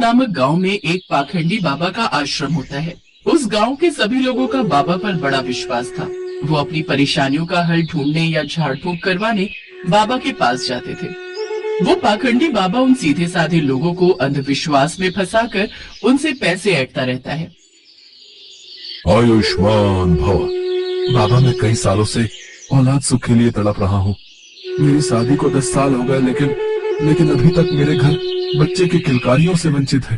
नामक गांव में एक पाखंडी बाबा का आश्रम होता है। उस गांव के सभी लोगों का बाबा पर बड़ा विश्वास था। वो अपनी परेशानियों का हल ढूंढने या झाड़ फूंक करवाने बाबा के पास जाते थे। वो पाखंडी बाबा उन सीधे साधे लोगों को अंधविश्वास में फंसाकर उनसे पैसे ऐंठता रहता है। आयुष्मान भव। बाबा, मैं कई सालों से औलाद सुख के लिए तड़प रहा हूँ। मेरी शादी को 10 साल हो गए, लेकिन अभी तक मेरे घर बच्चे की किलकारियों से वंचित है।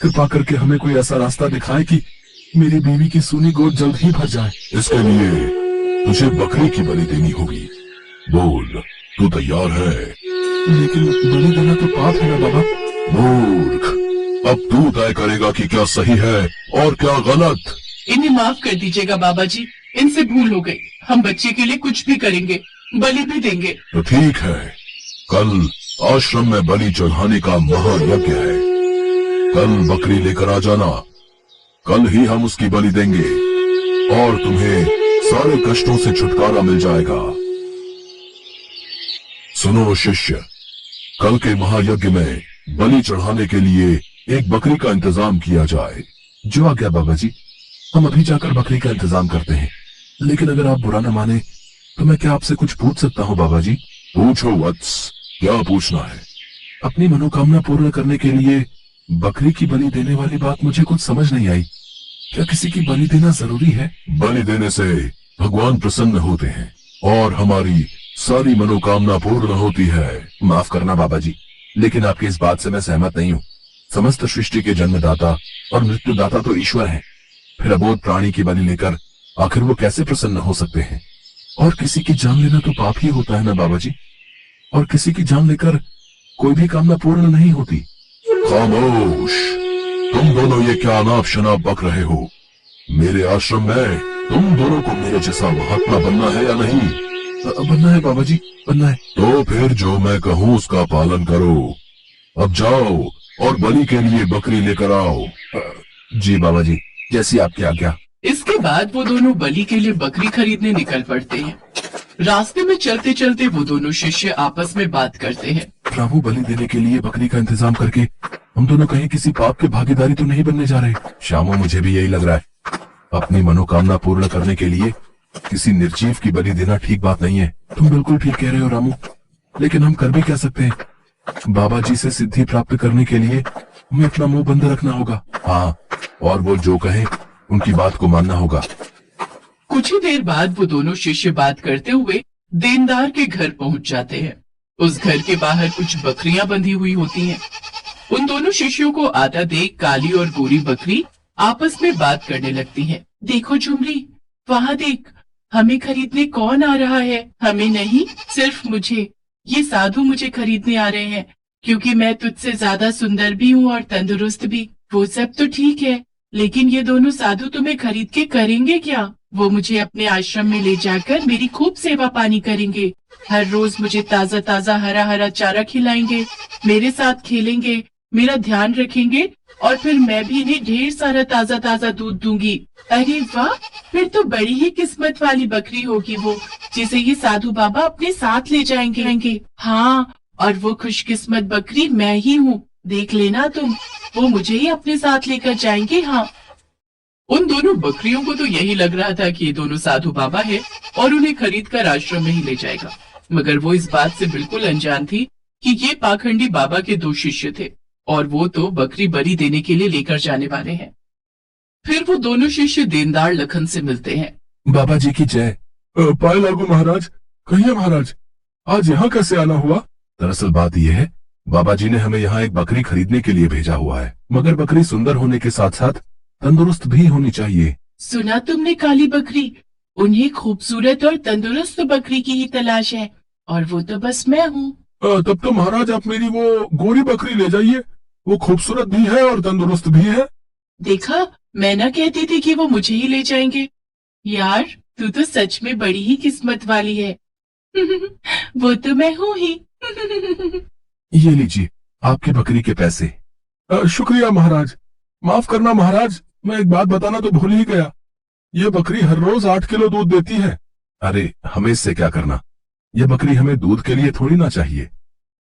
कृपा करके हमें कोई ऐसा रास्ता दिखाएं कि मेरी बीवी की सूनी गोद जल्द ही भर जाए। इसके लिए तुझे बकरी की बलि देनी होगी। बोल, तू तैयार है? लेकिन बलि देना तो पाप है ना बाबा। मूर्ख, अब तू तय करेगा कि क्या सही है और क्या गलत। इन्हें माफ कर दीजिएगा बाबा जी, इनसे भूल हो गई। हम बच्चे के लिए कुछ भी करेंगे, बलि भी देंगे। तो ठीक है, कल आश्रम में बलि चढ़ाने का महायज्ञ है। कल बकरी लेकर आ जाना। कल ही हम उसकी बलि देंगे और तुम्हें सारे कष्टों से छुटकारा मिल जाएगा। सुनो शिष्य, कल के महायज्ञ में बलि चढ़ाने के लिए एक बकरी का इंतजाम किया जाए। जो आज्ञा बाबा जी, हम अभी जाकर बकरी का इंतजाम करते हैं। लेकिन अगर आप बुरा न माने तो मैं क्या आपसे कुछ पूछ सकता हूँ बाबा जी? पूछो वत्स, क्या पूछना है? अपनी मनोकामना पूर्ण करने के लिए बकरी की बलि देने वाली बात मुझे कुछ समझ नहीं आई। क्या किसी की बलि देना जरूरी है? बलि देने से भगवान प्रसन्न होते हैं और हमारी सारी मनोकामना पूर्ण होती है। माफ करना बाबा जी, लेकिन आपकी इस बात से मैं सहमत नहीं हूँ। समस्त सृष्टि के जन्मदाता और मृत्युदाता तो ईश्वर हैं। फिर अबोध प्राणी की बलि लेकर आखिर वो कैसे प्रसन्न हो सकते हैं? और किसी की जान लेना तो पाप ही होता है ना बाबा जी। और किसी की जान लेकर कोई भी कामना पूर्ण नहीं होती। खामोश, तुम दोनों ये क्या अनाप शनाप बक रहे हो? मेरे आश्रम में तुम दोनों को मेरे जैसा महात्मा बनना है या नहीं? बनना है बाबा जी, बनना है। तो फिर जो मैं कहूँ उसका पालन करो। अब जाओ और बलि के लिए बकरी लेकर आओ। जी बाबा जी, जैसी आपकी आज्ञा। इसके बाद वो दोनों बलि के लिए बकरी खरीदने निकल पड़ते हैं। रास्ते में चलते चलते वो दोनों शिष्य आपस में बात करते हैं। प्रभु, बलि देने के लिए बकरी का इंतजाम करके हम दोनों कहीं किसी पाप के भागीदारी तो नहीं बनने जा रहे? श्यामो, मुझे भी यही लग रहा है। अपनी मनोकामना पूर्ण करने के लिए किसी निर्जीव की बलि देना ठीक बात नहीं है। तुम बिल्कुल ठीक कह रहे हो रामू, लेकिन हम कर भी क्या सकते हैं? बाबा जी से सिद्धि प्राप्त करने के लिए हमें अपना मुंह बंद रखना होगा। हाँ, और वो जो कहें उनकी बात को मानना होगा। कुछ ही देर बाद वो दोनों शिष्य बात करते हुए देनदार के घर पहुंच जाते हैं। उस घर के बाहर कुछ बकरियां बंधी हुई होती हैं। उन दोनों शिष्यों को आता देख काली और गोरी बकरी आपस में बात करने लगती हैं। देखो झुमरी, वहाँ देख, हमें खरीदने कौन आ रहा है? हमें नहीं, सिर्फ मुझे। ये साधु मुझे खरीदने आ रहे हैं क्योंकि मैं तुझसे ज्यादा सुंदर भी हूँ और तंदुरुस्त भी। वो सब तो ठीक है, लेकिन ये दोनों साधु तुम्हें खरीद के करेंगे क्या? वो मुझे अपने आश्रम में ले जाकर मेरी खूब सेवा पानी करेंगे। हर रोज मुझे ताजा ताजा हरा हरा चारा खिलाएंगे, मेरे साथ खेलेंगे, मेरा ध्यान रखेंगे और फिर मैं भी इन्हें ढेर सारा ताजा ताजा दूध दूंगी। अरे वाह, फिर तो बड़ी ही किस्मत वाली बकरी होगी वो, जिसे ये साधु बाबा अपने साथ ले जाएंगे। हाँ, और वो खुशकिस्मत बकरी मैं ही हूँ। देख लेना तुम, वो मुझे ही अपने साथ लेकर जाएंगे। हाँ। उन दोनों बकरियों को तो यही लग रहा था कि ये दोनों साधु बाबा है और उन्हें खरीद कर आश्रम में ही ले जाएगा, मगर वो इस बात से बिल्कुल अनजान थी कि ये पाखंडी बाबा के दो शिष्य थे और वो तो बकरी बलि देने के लिए लेकर जाने वाले हैं। फिर वो दोनों शिष्य देनदार लखन से मिलते हैं। बाबा जी की जय। पाए लागू महाराज, कहिए महाराज, आज यहाँ कैसे आना हुआ? दरअसल बात यह है, बाबा जी ने हमें यहाँ एक बकरी खरीदने के लिए भेजा हुआ है, मगर बकरी सुंदर होने के साथ साथ तंदुरुस्त भी होनी चाहिए। सुना तुमने काली बकरी? उन्हें खूबसूरत और तंदुरुस्त बकरी की ही तलाश है और वो तो बस मैं हूँ। तब तो महाराज आप मेरी वो गोरी बकरी ले जाइए, वो खूबसूरत भी है और तंदुरुस्त भी है। देखा, मैं ना कहती थी कि वो मुझे ही ले जाएंगे। यार, तू तो सच में बड़ी ही किस्मत वाली है। वो तो मैं हूँ ही। ये लीजिए आपकी बकरी के पैसे। शुक्रिया महाराज। माफ करना महाराज, मैं एक बात बताना तो भूल ही गया। ये बकरी हर रोज 8 किलो दूध देती है। अरे, हमें इससे क्या करना? यह बकरी हमें दूध के लिए थोड़ी ना चाहिए,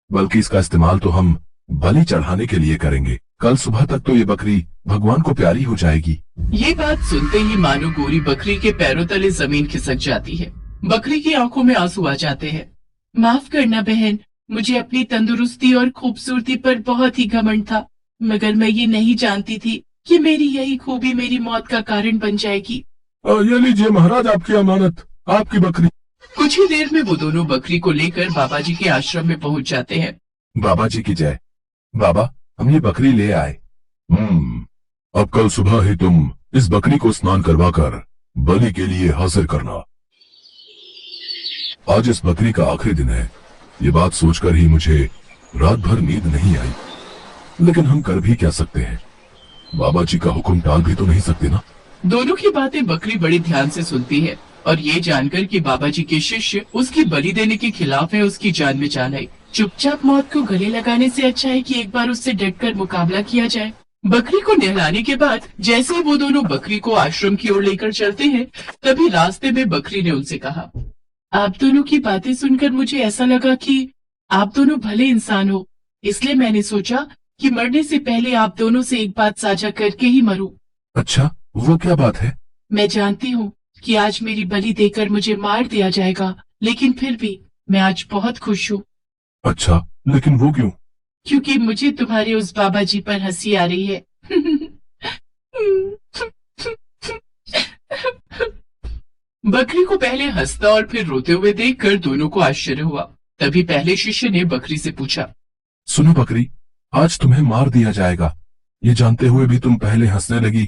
बल्कि इसका इस्तेमाल तो हम बलि चढ़ाने के लिए करेंगे। कल सुबह तक तो ये बकरी भगवान को प्यारी हो जाएगी। ये बात सुनते ही मानो गोरी बकरी के पैरों तले जमीन खिसक जाती है। बकरी की आंखों में आंसू आ जाते हैं। माफ करना बहन, मुझे अपनी तंदुरुस्ती और खूबसूरती पर बहुत ही घमंड था, मगर मैं ये नहीं जानती थी कि मेरी यही खूबी मेरी मौत का कारण बन जाएगी। ये लीजिए महाराज आपकी अमानत, आपकी बकरी। कुछ ही देर में वो दोनों बकरी को लेकर बाबा जी के आश्रम में पहुंच जाते हैं। बाबा जी की जय। बाबा, हम ये बकरी ले आए। अब कल सुबह ही तुम इस बकरी को स्नान करवाकर बलि के लिए हाजिर करना। आज इस बकरी का आखिरी दिन है। ये बात सोचकर ही मुझे रात भर नींद नहीं आई, लेकिन हम कर भी क्या सकते हैं? बाबा जी का हुक्म टाल भी तो नहीं सकते ना। दोनों की बातें बकरी बड़े ध्यान से सुनती है और ये जानकर कि बाबा जी के शिष्य उसकी बलि देने के खिलाफ है, उसकी जान में जान आई। चुपचाप मौत को गले लगाने से अच्छा है कि एक बार उससे डटकर मुकाबला किया जाए। बकरी को नहलाने के बाद जैसे ही वो दोनों बकरी को आश्रम की ओर लेकर चलते हैं, तभी रास्ते में बकरी ने उनसे कहा, आप दोनों की बातें सुनकर मुझे ऐसा लगा कि आप दोनों भले इंसान हो, इसलिए मैंने सोचा कि मरने से पहले आप दोनों से एक बात साझा करके ही मरूं। अच्छा, वो क्या बात है? मैं जानती हूँ कि आज मेरी बलि देकर मुझे मार दिया जाएगा, लेकिन फिर भी मैं आज बहुत खुश हूँ। अच्छा, लेकिन वो क्यों? क्योंकि मुझे तुम्हारे उस बाबा जी पर हंसी आ रही है। बकरी को पहले हंसता और फिर रोते हुए देखकर दोनों को आश्चर्य हुआ। तभी पहले शिष्य ने बकरी से पूछा, सुनो बकरी, आज तुम्हें मार दिया जाएगा, ये जानते हुए भी तुम पहले हंसने लगी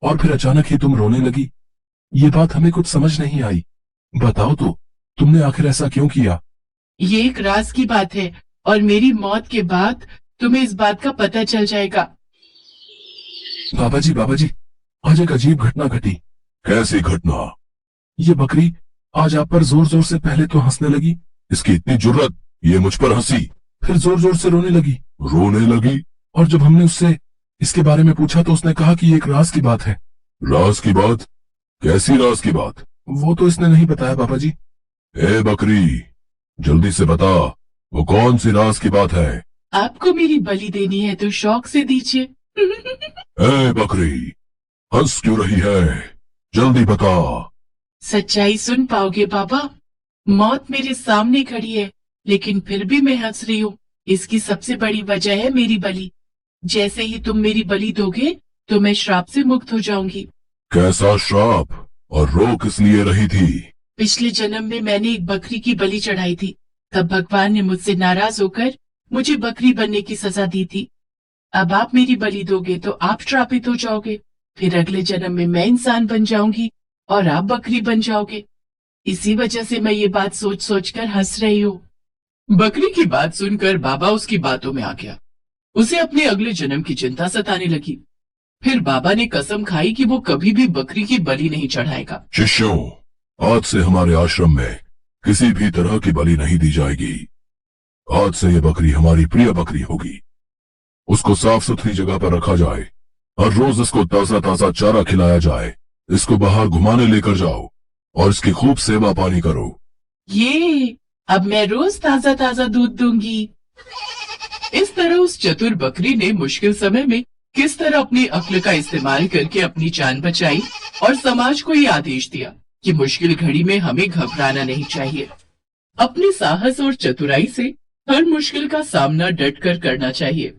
और फिर अचानक ही तुम रोने लगी। ये बात हमें कुछ समझ नहीं आई। बताओ तो, तुमने आखिर ऐसा क्यों किया? ये एक राज की बात है और मेरी मौत के बाद तुम्हें इस बात का पता चल जाएगा। बाबा जी, आज एक अजीब घटना घटी। कैसी घटना? ये बकरी आज आप पर जोर जोर से पहले तो हंसने लगी, इसकी इतनी जुर्रत, ये मुझ पर हंसी, फिर जोर जोर से रोने लगी। रोने लगी? और जब हमने उससे इसके बारे में पूछा तो उसने कहा कि ये एक राज की बात है। राज की बात? कैसी राज की बात? वो तो इसने नहीं बताया बाबा जी। ए बकरी, जल्दी से बता, वो कौन सी राज की बात है? आपको मेरी बलि देनी है तो शौक से दीजिए। ए बकरी, हंस क्यों रही है? जल्दी बता। सच्चाई सुन पाओगे बाबा। मौत मेरे सामने खड़ी है, लेकिन फिर भी मैं हंस रही हूँ। इसकी सबसे बड़ी वजह है मेरी बलि। जैसे ही तुम मेरी बलि दोगे तो मैं श्राप से मुक्त हो जाऊंगी। कैसा श्राप? और रो किस लिए रही थी? पिछले जन्म में मैंने एक बकरी की बलि चढ़ाई थी। तब भगवान ने मुझसे नाराज होकर मुझे बकरी बनने की सजा दी थी। अब आप मेरी बलि दोगे तो आप श्रापित हो जाओगे। फिर अगले जन्म में मैं इंसान बन जाऊंगी और आप बकरी बन जाओगे। इसी वजह से मैं ये बात सोच सोच कर हंस रही हूँ। बकरी की बात सुनकर बाबा उसकी बातों में आ गया। उसे अपने अगले जन्म की चिंता सताने लगी। फिर बाबा ने कसम खाई कि वो कभी भी बकरी की बलि नहीं चढ़ाएगा। शिष्यों, आज से हमारे आश्रम में किसी भी तरह की बलि नहीं दी जाएगी। आज से ये बकरी हमारी प्रिय बकरी होगी। उसको साफ सुथरी जगह पर रखा जाए। हर रोज इसको ताजा ताजा चारा खिलाया जाए। इसको बाहर घुमाने लेकर जाओ और इसकी खूब सेवा पानी करो। ये अब मैं रोज ताजा ताजा दूध दूंगी। इस तरह उस चतुर बकरी ने मुश्किल समय में किस तरह अपनी अक्ल का इस्तेमाल करके अपनी जान बचाई और समाज को ये आदेश दिया कि मुश्किल घड़ी में हमें घबराना नहीं चाहिए। अपने साहस और चतुराई से हर मुश्किल का सामना डट कर करना चाहिए।